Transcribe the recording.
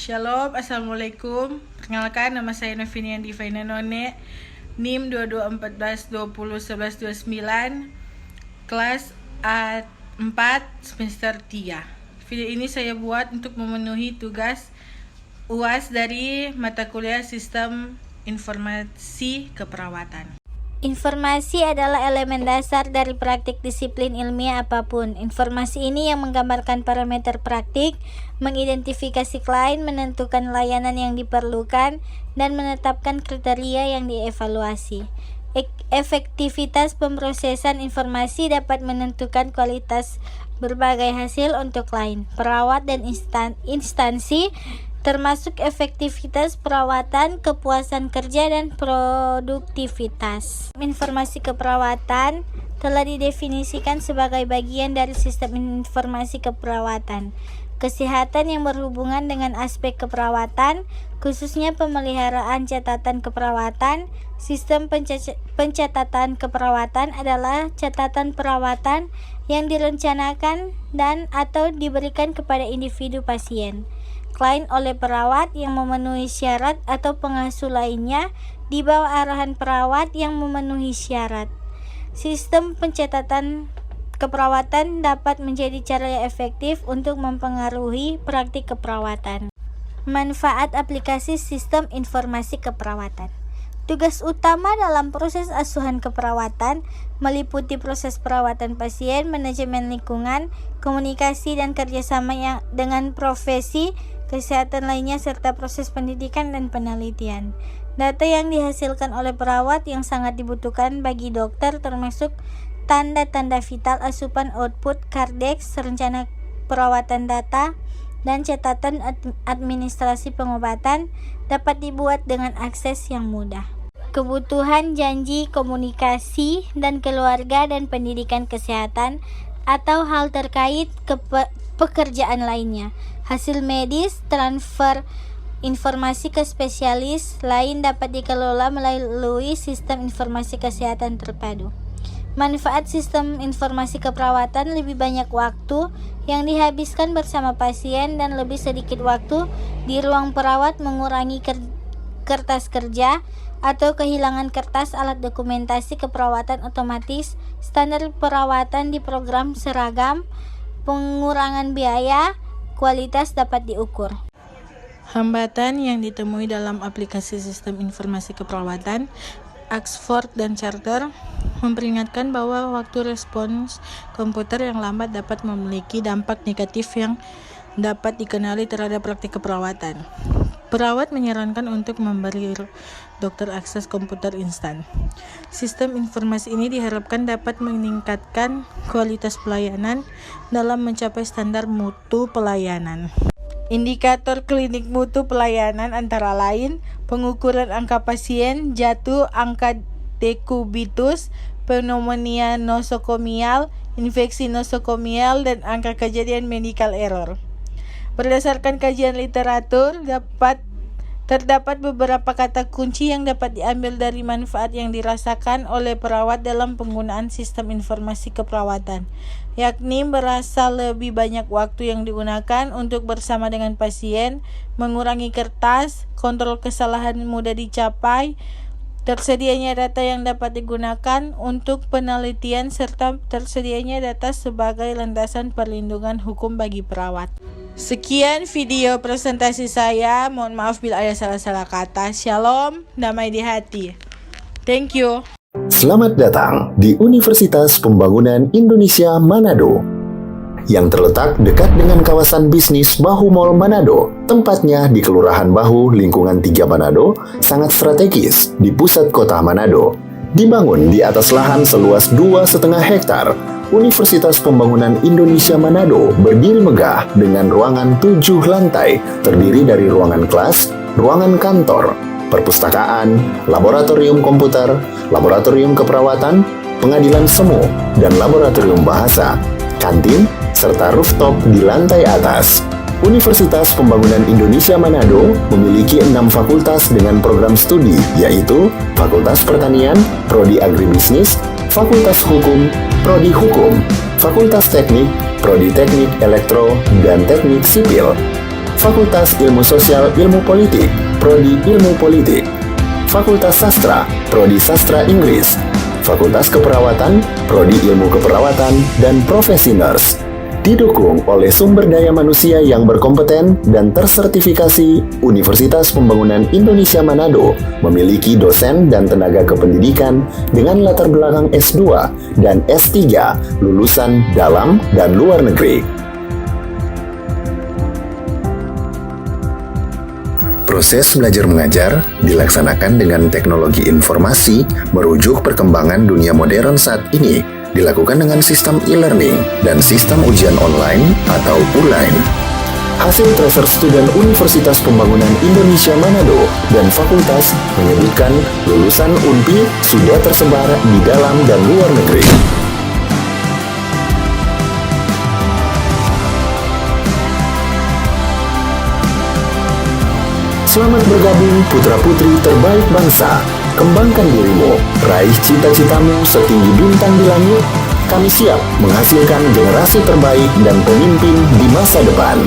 Shalom, Assalamualaikum. Perkenalkan, nama saya Novinian Divina None, NIM 2214201129, kelas A4 semester 3. Video ini saya buat untuk memenuhi tugas UAS dari mata kuliah Sistem Informasi Keperawatan. Informasi adalah elemen dasar dari praktik disiplin ilmiah apapun. Informasi ini yang menggambarkan parameter praktik, mengidentifikasi klien, menentukan layanan yang diperlukan, dan menetapkan kriteria yang dievaluasi. Efektivitas pemrosesan informasi dapat menentukan kualitas berbagai hasil untuk klien, perawat, dan instansi, termasuk efektivitas perawatan, kepuasan kerja, dan produktivitas. Informasi keperawatan telah didefinisikan sebagai bagian dari sistem informasi keperawatan. Kesehatan yang berhubungan dengan aspek keperawatan, khususnya pemeliharaan catatan keperawatan. Sistem pencatatan keperawatan adalah catatan perawatan yang direncanakan dan atau diberikan kepada individu pasien, klien oleh perawat yang memenuhi syarat atau pengasuh lainnya di bawah arahan perawat yang memenuhi syarat. Sistem pencatatan keperawatan dapat menjadi cara yang efektif untuk mempengaruhi praktik keperawatan. Manfaat aplikasi sistem informasi keperawatan. Tugas utama dalam proses asuhan keperawatan meliputi proses perawatan pasien, manajemen lingkungan, komunikasi dan kerjasama dengan profesi kesehatan lainnya, serta proses pendidikan dan penelitian. Data yang dihasilkan oleh perawat yang sangat dibutuhkan bagi dokter termasuk tanda-tanda vital, asupan, output, kardeks, rencana perawatan data, dan catatan administrasi pengobatan dapat dibuat dengan akses yang mudah. Kebutuhan janji komunikasi dan keluarga dan pendidikan kesehatan atau hal terkait pekerjaan lainnya. Hasil medis, transfer informasi ke spesialis lain dapat dikelola melalui sistem informasi kesehatan terpadu. Manfaat sistem informasi keperawatan: lebih banyak waktu yang dihabiskan bersama pasien dan lebih sedikit waktu di ruang perawat, mengurangi kertas kerja atau kehilangan kertas alat dokumentasi keperawatan otomatis, standar perawatan di program seragam, pengurangan biaya, kualitas dapat diukur. Hambatan yang ditemui dalam aplikasi sistem informasi keperawatan, Oxford dan Charter memperingatkan bahwa waktu respons komputer yang lambat dapat memiliki dampak negatif yang dapat dikenali terhadap praktik keperawatan. Perawat menyarankan untuk memberi dokter akses komputer instan. Sistem informasi ini diharapkan dapat meningkatkan kualitas pelayanan dalam mencapai standar mutu pelayanan. Indikator klinik mutu pelayanan antara lain pengukuran angka pasien jatuh, angka dekubitus, pneumonia nosokomial, infeksi nosokomial, dan angka kejadian medical error. Berdasarkan kajian literatur, terdapat beberapa kata kunci yang dapat diambil dari manfaat yang dirasakan oleh perawat dalam penggunaan sistem informasi keperawatan, yakni berasa lebih banyak waktu yang digunakan untuk bersama dengan pasien, mengurangi kertas, kontrol kesalahan mudah dicapai, tersedianya data yang dapat digunakan untuk penelitian, serta tersedianya data sebagai landasan perlindungan hukum bagi perawat. Sekian video presentasi saya. Mohon maaf bila ada salah-salah kata. Shalom, damai di hati. Thank you. Selamat datang di Universitas Pembangunan Indonesia Manado yang terletak dekat dengan kawasan bisnis Bahu Mall Manado. Tempatnya di Kelurahan Bahu, lingkungan 3 Manado, sangat strategis di pusat kota Manado. Dibangun di atas lahan seluas 2,5 hektar, Universitas Pembangunan Indonesia Manado berdiri megah dengan ruangan 7 lantai, terdiri dari ruangan kelas, ruangan kantor, perpustakaan, laboratorium komputer, laboratorium keperawatan, pengadilan semu, dan laboratorium bahasa, kantin, serta rooftop di lantai atas. Universitas Pembangunan Indonesia Manado memiliki 6 fakultas dengan program studi, yaitu Fakultas Pertanian, Prodi Agribisnis, Fakultas Hukum, Prodi Hukum, Fakultas Teknik, Prodi Teknik Elektro, dan Teknik Sipil, Fakultas Ilmu Sosial Ilmu Politik, Prodi Ilmu Politik. Fakultas Sastra, Prodi Sastra Inggris. Fakultas Keperawatan, Prodi Ilmu Keperawatan, dan Profesi Nurse. Didukung oleh sumber daya manusia yang berkompeten dan tersertifikasi, Universitas Pembangunan Indonesia Manado memiliki dosen dan tenaga kependidikan dengan latar belakang S2 dan S3 lulusan dalam dan luar negeri. Proses belajar mengajar dilaksanakan dengan teknologi informasi merujuk perkembangan dunia modern saat ini, dilakukan dengan sistem e-learning dan sistem ujian online atau ULAIN. Hasil tracer student Universitas Pembangunan Indonesia Manado dan fakultas menyebutkan lulusan UNPI sudah tersebar di dalam dan luar negeri. Selamat bergabung putra-putri terbaik bangsa. Kembangkan dirimu, raih cita-citamu setinggi bintang di langit. Kami siap menghasilkan generasi terbaik dan pemimpin di masa depan.